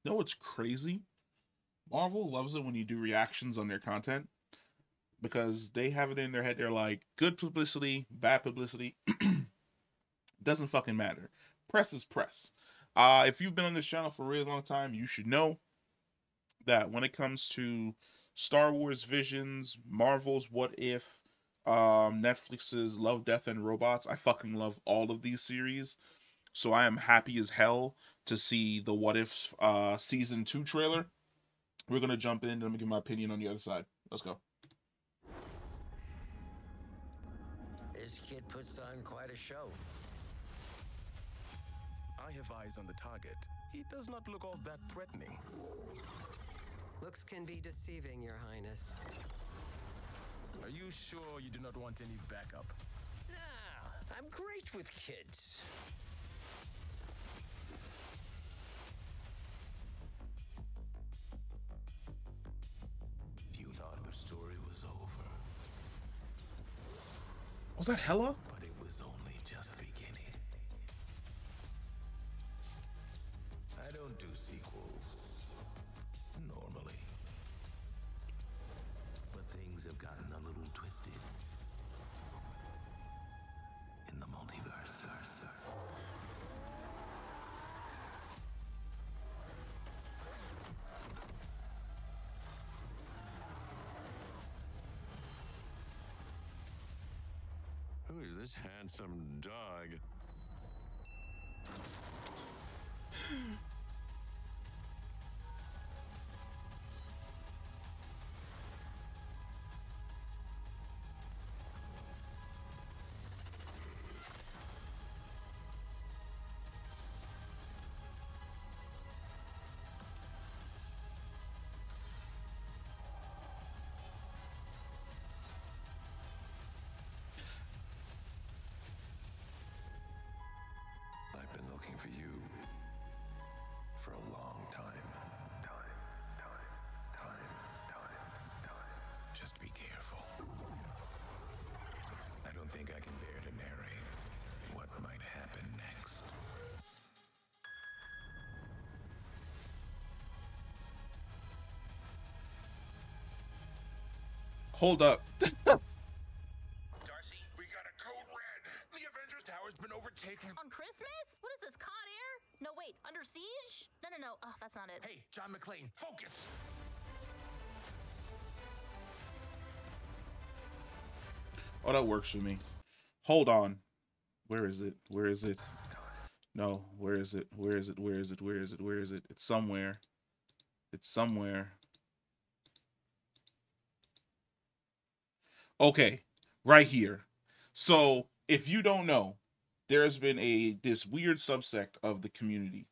You know what's crazy? Marvel loves it when you do reactions on their content because they have it in their head. They're like, good publicity, bad publicity, doesn't fucking matter. Press is press. If you've been on this channel for a really long time, you should know that when it comes to Star Wars Visions, Marvel's What If, Netflix's Love, Death, and Robots, I fucking love all of these series. So I am happy as hell to see the What If season 2 trailer. We're gonna jump in and let me give my opinion on the other side. Let's go. This kid puts on quite a show. I have eyes on the target. He does not look all that threatening. Looks can be deceiving, Your Highness. Are you sure you do not want any backup? Nah, I'm great with kids. You thought the story was over, Was that Hella? but it was only just beginning. I don't do sequels normally, but things have gotten a little twisted in the multiverse. Who is this handsome dog? I've been looking for you for a long time. Just be careful. I don't think I can bear to narrate what might happen next. Hold up. Darcy, we got a code red. The Avengers Tower's been overtaken. On Christmas? What is this, Con Air? No, wait, Under Siege? No. Oh, that's not it. Hey, John McClane, focus. Oh, that works for me. Hold on. Where is it? Where is it? No, where is it? Where is it? Where is it? Where is it? Where is it? It's somewhere. It's somewhere. Okay, right here. So, if you don't know, there's been this weird subsect of the community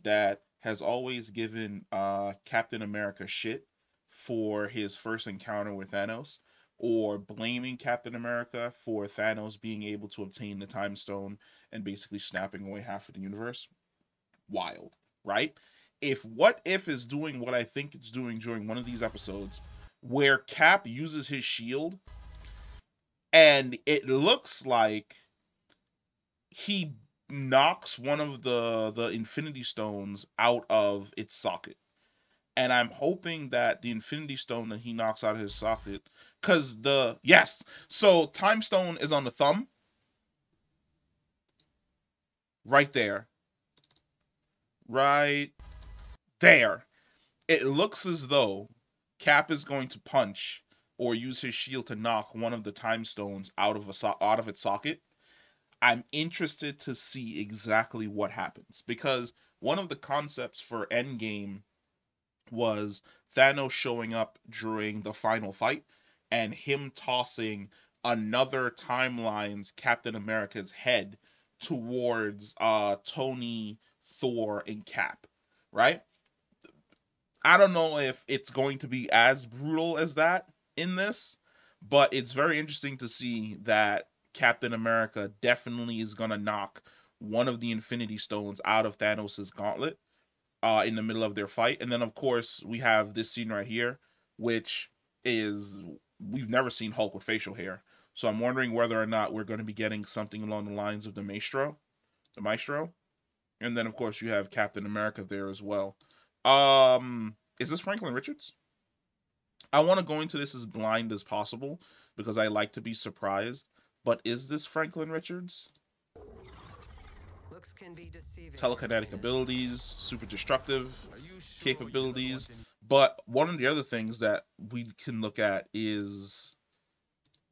that has always given Captain America shit for his first encounter with Thanos, or blaming Captain America for Thanos being able to obtain the Time Stone and basically snapping away half of the universe. Wild, right? If What If is doing what I think it's doing during one of these episodes, where Cap uses his shield and it looks like he knocks one of the Infinity Stones out of its socket. And I'm hoping that the Infinity Stone that he knocks out of his socket, because so Time Stone is on the thumb, right there, right there. It looks as though Cap is going to punch or use his shield to knock one of the Time Stones out of its socket. I'm interested to see exactly what happens, because one of the concepts for Endgame was Thanos showing up during the final fight and him tossing another timeline's Captain America's head towards Tony, Thor, and Cap, right? I don't know if it's going to be as brutal as that in this, but it's very interesting to see that Captain America definitely is going to knock one of the Infinity Stones out of Thanos' gauntlet in the middle of their fight. And then, of course, we have this scene right here, which is, we've never seen Hulk with facial hair. So I'm wondering whether or not we're going to be getting something along the lines of the Maestro. And then, of course, you have Captain America there as well. Is this Franklin Richards? I want to go into this as blind as possible because I like to be surprised. But is this Franklin Richards? Looks can be deceiving. Telekinetic abilities, super destructive Are you sure capabilities. you But one of the other things that we can look at is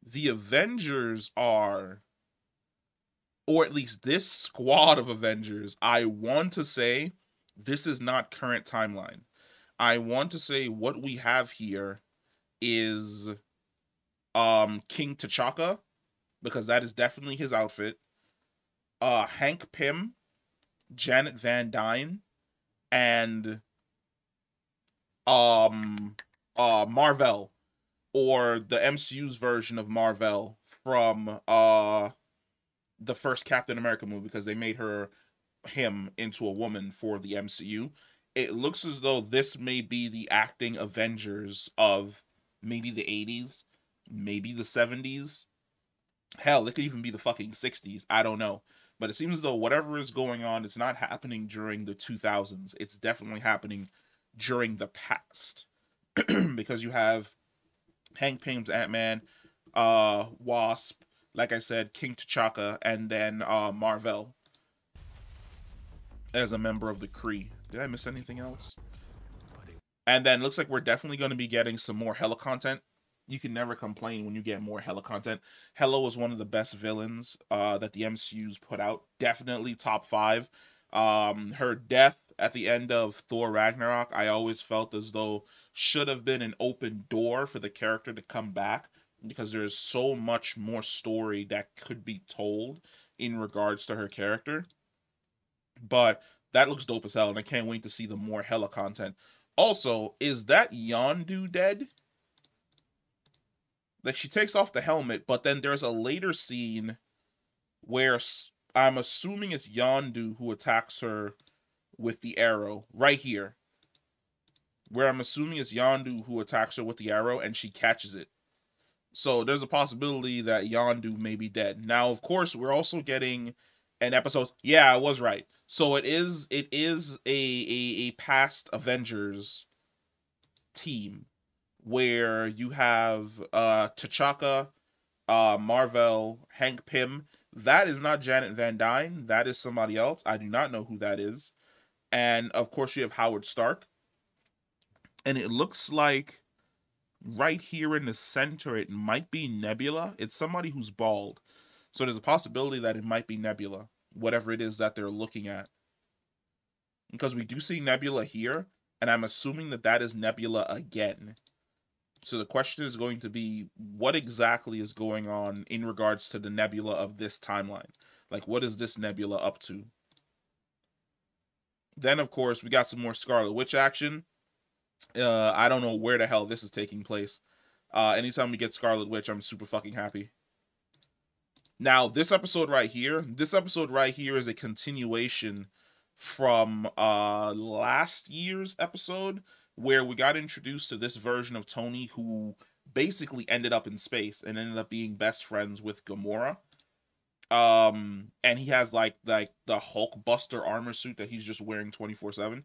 the Avengers are, or at least this squad of Avengers, I want to say this is not current timeline. I want to say what we have here is King T'Chaka, because that is definitely his outfit. Hank Pym, Janet Van Dyne, and Marvel, or the MCU's version of Marvel from the first Captain America movie, because they made him into a woman for the MCU. It looks as though this may be the acting Avengers of maybe the 80s, maybe the 70s. Hell, it could even be the fucking 60s. I don't know. But it seems as though whatever is going on, it's not happening during the 2000s. It's definitely happening during the past. Because you have Hank Pym's Ant-Man, Wasp, like I said, King T'Chaka, and then Marvel as a member of the Kree. Did I miss anything else? And then looks like we're definitely going to be getting some more Hela content. You can never complain when you get more Hela content. Hela was one of the best villains that the MCU's put out. Definitely top 5. Her death at the end of Thor Ragnarok, I always felt as though should have been an open door for the character to come back, because there's so much more story that could be told in regards to her character. But that looks dope as hell, and I can't wait to see the more Hela content. Also, is that Yondu dead? Like, she takes off the helmet, but then there's a later scene where I'm assuming it's Yondu who attacks her with the arrow. Right here. Where I'm assuming it's Yondu who attacks her with the arrow, and she catches it. So there's a possibility that Yondu may be dead. Now, of course, we're also getting an episode. Yeah, I was right. So it is a past Avengers team where you have T'Chaka, Marvel, Hank Pym. That is not Janet Van Dyne. That is somebody else. I do not know who that is. And of course, you have Howard Stark. And it looks like right here in the center, it might be Nebula. It's somebody who's bald. So there's a possibility that it might be Nebula, whatever it is that they're looking at. Because we do see Nebula here, and I'm assuming that that is Nebula again. So the question is going to be, what exactly is going on in regards to the Nebula of this timeline? Like, what is this Nebula up to? Then, of course, we got some more Scarlet Witch action. I don't know where the hell this is taking place. Anytime we get Scarlet Witch, I'm super fucking happy. Now, this episode right here is a continuation from last year's episode, where we got introduced to this version of Tony who basically ended up in space and ended up being best friends with Gamora. And he has like the Hulk Buster armor suit that he's just wearing 24/7.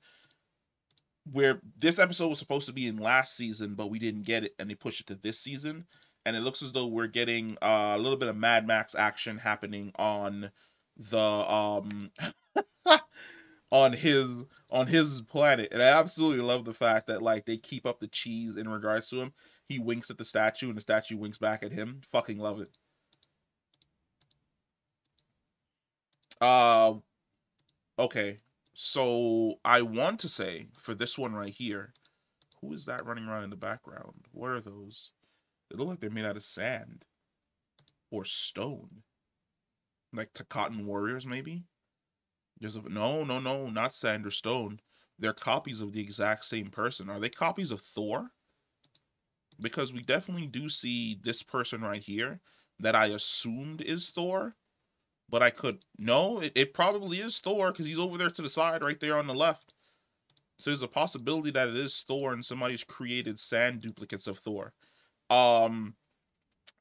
Where this episode was supposed to be in last season, but we didn't get it, and they pushed it to this season. And it looks as though we're getting a little bit of Mad Max action happening on the on his planet. And I absolutely love the fact that like they keep up the cheese in regards to him. He winks at the statue and the statue winks back at him. Fucking love it. Okay. So I want to say for this one right here, who is that running around in the background? What are those? They look like they're made out of sand or stone. Like Takakan warriors, maybe? No, not sand or stone. They're copies of the exact same person. Are they copies of Thor? Because we definitely do see this person right here that I assumed is Thor. But I could... No, it probably is Thor because he's over there to the side right there on the left. So there's a possibility that it is Thor and somebody's created sand duplicates of Thor. And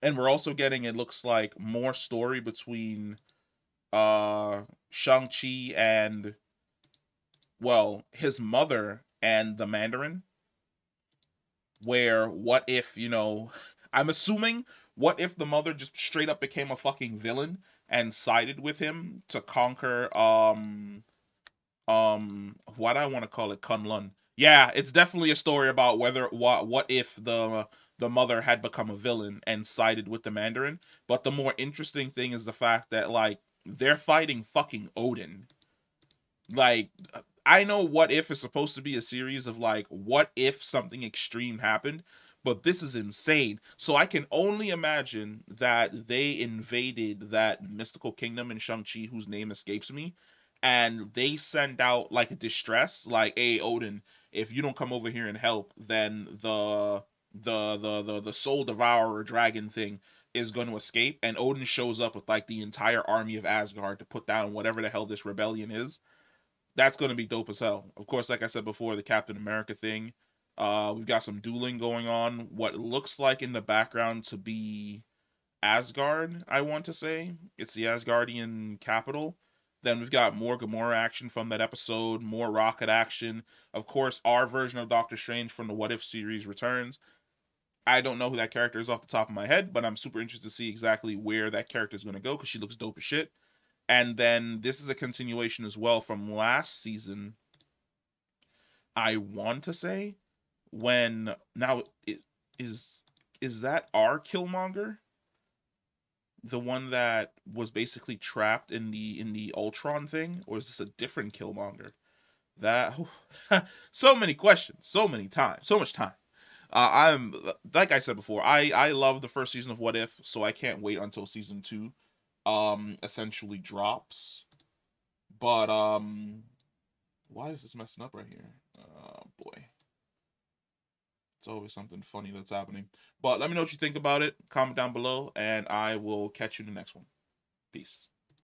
we're also getting, it looks like, more story between Shang-Chi and, well, his mother and the Mandarin, where what if, I'm assuming, what if the mother just straight up became a fucking villain and sided with him to conquer what I want to call it, Kunlun. Yeah, it's definitely a story about what if the mother had become a villain and sided with the Mandarin. But the more interesting thing is the fact that, like, they're fighting fucking Odin. Like, I know What If is supposed to be a series of, like, what if something extreme happened, but this is insane. So I can only imagine that they invaded that mystical kingdom in Shang-Chi, whose name escapes me, and they send out, like, a distress, like, hey, Odin, if you don't come over here and help, then the soul devourer dragon thing is going to escape, and Odin shows up with, like, the entire army of Asgard to put down whatever the hell this rebellion is. That's going to be dope as hell. Of course, like I said before, the Captain America thing. We've got some dueling going on. What looks like in the background to be Asgard, I want to say. It's the Asgardian capital. Then we've got more Gamora action from that episode, more Rocket action. Of course, our version of Doctor Strange from the What If series returns. I don't know who that character is off the top of my head, but I'm super interested to see exactly where that character is going to go because she looks dope as shit. And then this is a continuation as well from last season, I want to say, when now is that our Killmonger, the one that was basically trapped in the Ultron thing, or is this a different Killmonger? That so many questions, so many times, so much time. I'm like I said before, I love the first season of What If, so I can't wait until season 2 essentially drops. But why is this messing up right here? Oh boy. It's always something funny that's happening. But let me know what you think about it. Comment down below, and I will catch you in the next one. Peace.